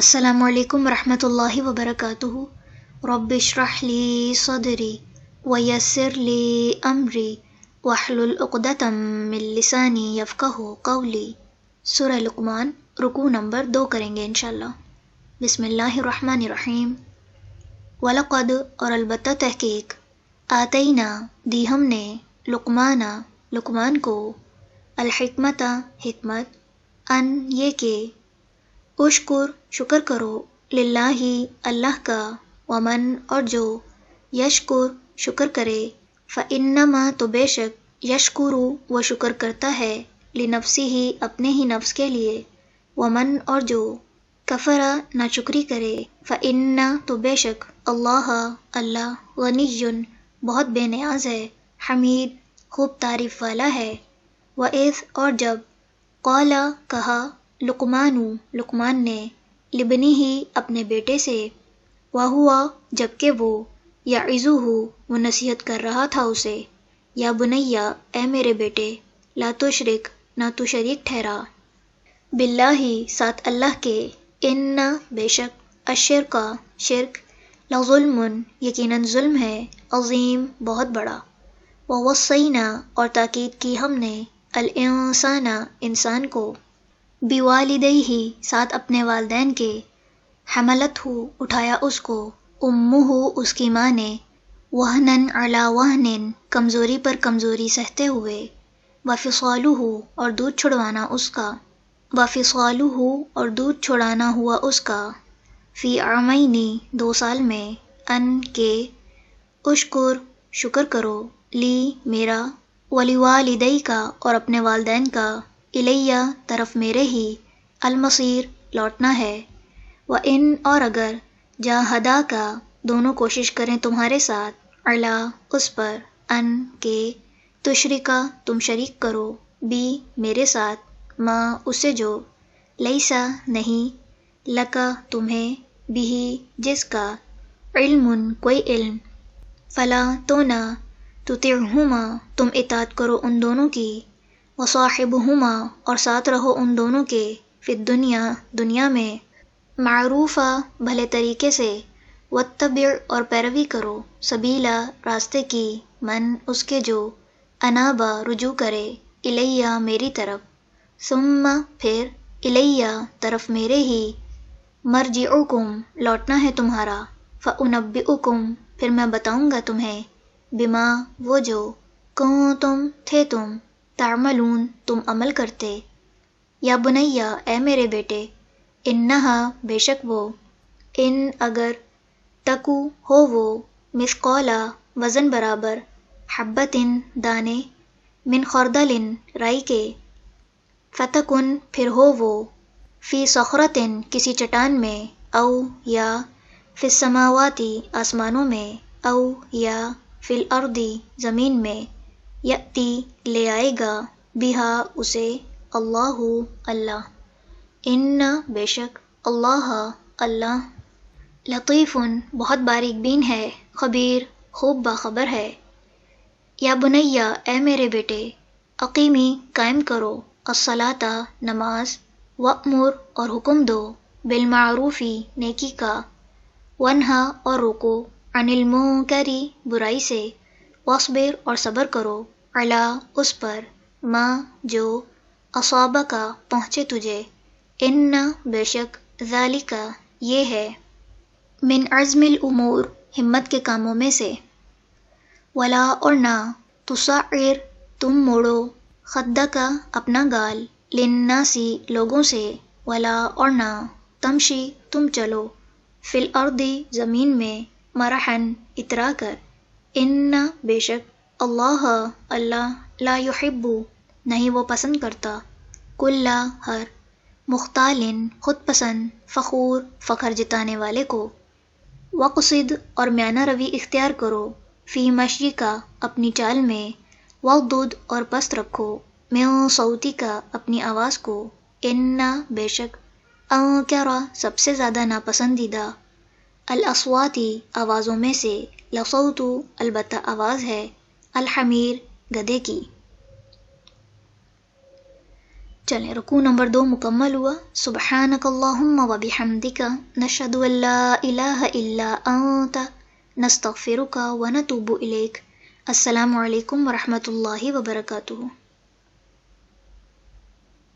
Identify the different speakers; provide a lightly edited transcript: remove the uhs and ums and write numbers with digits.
Speaker 1: السلام علیکم ورحمۃ اللہ وبرکاتہ۔ رب اشرح لی صدری ویسر لی امری واحلل عقدۃ من لسانی یفقہوا قولی۔ سورہ لقمان، رکوع نمبر 2 کریں گے انشاءاللہ۔ بسم اللہ الرحمن الرحیم۔ وَلَقَدْ اور البتہ تحقیق، آتینا دی ہم نے، لقمان کو، الحکمت حکمت، ان یہ کہ، اشکر شکر کرو، للہ اللہ کا، ومن اور جو، یشکر شکر کرے، فإنما تو بے شک، یشکر وہ شکر کرتا ہے، لنفسہ اپنے ہی نفس کے لیے، ومن اور جو، کفر ناشکری کرے، فإن تو بے شک، اللہ غنی بہت بے نیاز ہے، حمید خوب تعریف والا ہے، وَإِذْ اور جب، قال کہا، لقمان نے، لابنہ اپنے بیٹے سے، وَهُوَ جبکہ وہ، یعظہ وہ نصیحت کر رہا تھا اسے، یا بنیا اے میرے بیٹے، لا تشرک نہ تو شریک ٹھہرا، باللہ ساتھ اللہ کے، ان بے شک، الشرک شرک، لظلم یقیناً ظلم ہے، عظیم بہت بڑا، ووصینا اور تاکید کی ہم نے، الانسان انسان کو، بوالدیہ ساتھ اپنے والدین کے، حملتہ اٹھایا اس کو، امہ اس کی ماں نے، وہنن علی وہن کمزوری پر کمزوری سہتے ہوئے، وفصالہ اور دودھ چھڑوانا اس کا، وفصالہ اور دودھ چھڑانا ہوا اس کا، فی عامین 2 سال میں، ان کے، اشکر شکر کرو، لی میرا، ولوالدیک اور اپنے والدین کا، الیہ طرف میرے ہی، المصیر لوٹنا ہے، وَإِنْ اور اگر، جاہداک دونوں کوشش کریں تمہارے ساتھ، علی اس پر، ان کے، تشرکا تم شریک کرو، بی میرے ساتھ، ما اسے جو، لیسا نہیں، لکا تمہیں، بھی جس کا، علم کوئی علم، فلا تو نہ، تطعہما تم اطاعت کرو ان دونوں کی، وصاحبہما اور ساتھ رہو ان دونوں کے، فی الدنیا دنیا میں، معروفا بھلے طریقے سے، واتبع اور پیروی کرو، سبیلا راستے کی، من اس کے جو، انابا رجوع کرے، الیہ میری طرف، ثم پھر، الیہ طرف میرے ہی، مرجعکم لوٹنا ہے تمہارا، فانبئکم پھر میں بتاؤں گا تمہیں، بما وہ جو، کنتم تھے تم، تعملون تم عمل کرتے، یا بنیا اے میرے بیٹے، انہا بے شک وہ، ان اگر، تکو ہو وہ، مثقالا وزن برابر، حبتن دانے، من خردل رائی کے، فتکن پھر ہو وہ، فی صخرتن کسی چٹان میں، او یا، فی السماواتی آسمانوں میں، او یا، فی الارض زمین میں، یأتی لے آئے گا، بہا اسے، اللہ، ان بے شک، اللہ، لطیف بہت باریک بین ہے، خبیر خوب باخبر ہے، یا بنیا اے میرے بیٹے، اقیمی قائم کرو، الصلاۃ نماز، وأمر اور حکم دو، بالمعروف نیکی کا، وانہا اور روکو، عن المنکر برائی سے، واصبر اور صبر کرو، علی اس پر، ما جو، اصابک پہنچے تجھے، ان بے شک، ذالک یہ ہے، من عزم الامور ہمت کے کاموں میں سے، ولا اور نہ، تصعر تم موڑو، خدک اپنا گال، للناسی لوگوں سے، ولا اور نہ، تمشی تم چلو، فی الارض زمین میں، مرحن اترا کر، ان بے شک، اللہ لا یحب نہیں وہ پسند کرتا، کل ہر، مختال خود پسند، فخور فخر جتانے والے کو، وقصد اور میانہ روی اختیار کرو، فی مشی کا اپنی چال میں، وغضض اور پست رکھو، من صوتی کا اپنی آواز کو، ان بے شک، انکر سب سے زیادہ ناپسندیدہ، الاصواتی آوازوں میں سے، لصوت البتہ آواز ہے، الحمیر گدھے کی۔ چلیں رکوع نمبر 2 مکمل ہوا. سبحانک اللہم و بحمدک نشہد ان لا الہ الا انت نستغفرک و نتوب الیک. السلام علیکم ورحمۃ اللہ وبرکاتہ.